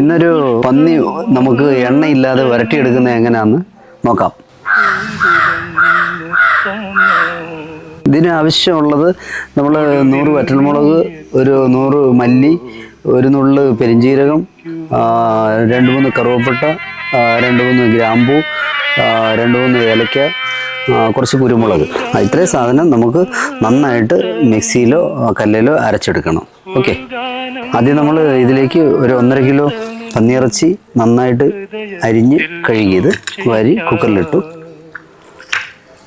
ഇന്നൊരു പന്നി നമുക്ക് എണ്ണയില്ലാതെ വരട്ടിയെടുക്കുന്നത് എങ്ങനെയാണെന്ന് നോക്കാം. ഇതിന് ആവശ്യമുള്ളത് നമ്മൾ 100 വറ്റൽമുളക്, ഒരു 100 മല്ലി, ഒരു നുള്ള് പെരിഞ്ജീരകം, 2-3 കറുവപ്പട്ട, 2-3 ഗ്രാമ്പൂ, 2-3 ഏലക്ക, കുറച്ച് കുരുമുളക്. ഇത്രയും സാധനം നമുക്ക് നന്നായിട്ട് മിക്സിയിലോ കല്ലിലോ അരച്ചെടുക്കണം. ഓക്കെ, ആദ്യം നമ്മൾ ഇതിലേക്ക് ഒരു 1.5 കിലോ പന്നിയിറച്ചി നന്നായിട്ട് അരിഞ്ഞ് കഴുകിയത് വാരി കുക്കറിലിട്ടു.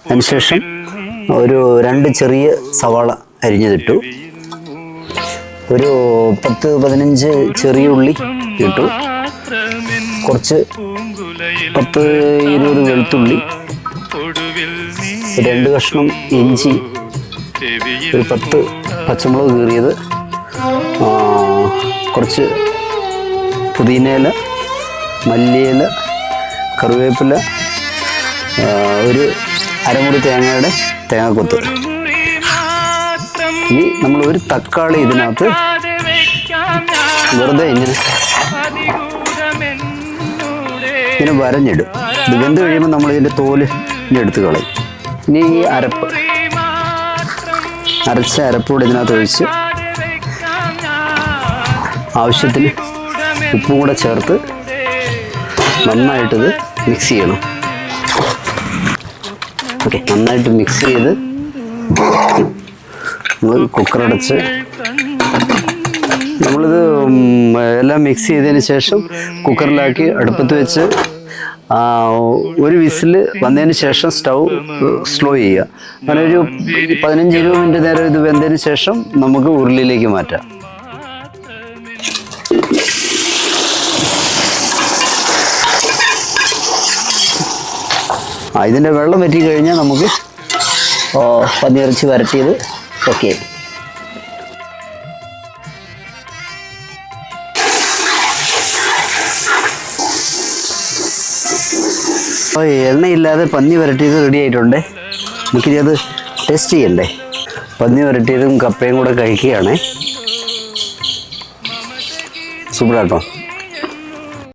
അതിനുശേഷം ഒരു 2 ചെറിയ സവാള അരിഞ്ഞതിട്ടു. ഒരു 10-15 ചെറിയ ഉള്ളി ഇട്ടു. കുറച്ച് 10-20 വെളുത്തുള്ളി, 2 കഷ്ണം ഇഞ്ചി, ഒരു 10 പച്ചമുളക് കീറിയത്, കുറച്ച് പുതിനയില, മല്ലിയില, കറിവേപ്പില, ഒരു അരമുറി തേങ്ങയുടെ തേങ്ങാക്കൊത്ത്. ഇനി നമ്മൾ ഒരു തക്കാളി ഇതിനകത്ത് വെറുതെ ഇങ്ങനെ വരഞ്ഞിടും. ഇത് വെന്ത് കഴിയുമ്പോൾ നമ്മൾ ഇതിൻ്റെ തോല് എടുത്ത് കളയും. ഇനി ഈ അരച്ച അരപ്പൂടെ ഇതിനകത്ത് ഒഴിച്ച് ആവശ്യത്തിന് ഉപ്പും കൂടെ ചേർത്ത് നന്നായിട്ടിത് മിക്സ് ചെയ്യണം. ഓക്കെ, നന്നായിട്ട് മിക്സ് ചെയ്ത് നമ്മൾ കുക്കറടച്ച് നമ്മളിത് എല്ലാം മിക്സ് ചെയ്തതിന് ശേഷം കുക്കറിലാക്കി അടുപ്പത്ത് വെച്ച് ഒരു വിസിൽ വന്നതിന് ശേഷം സ്റ്റൗ സ്ലോ ചെയ്യുക. അങ്ങനെ ഒരു 15-20 മിനിറ്റ് നേരം ഇത് വെന്തതിന് ശേഷം നമുക്ക് ഉരുളിയിലേക്ക് മാറ്റാം. ഇതിൻ്റെ വെള്ളം വറ്റി കഴിഞ്ഞാൽ നമുക്ക് പന്നിയിറച്ചി വരട്ടിയത് ഓക്കെ. എണ്ണയില്ലാതെ പന്നി വരട്ടിയത് റെഡി ആയിട്ടുണ്ട്. നമുക്കിനി അത് ടേസ്റ്റ് ചെയ്യണ്ടേ. പന്നി വരട്ടിയതും കപ്പയും കൂടെ കഴിക്കുകയാണേ. സൂപ്പറാട്ടോ.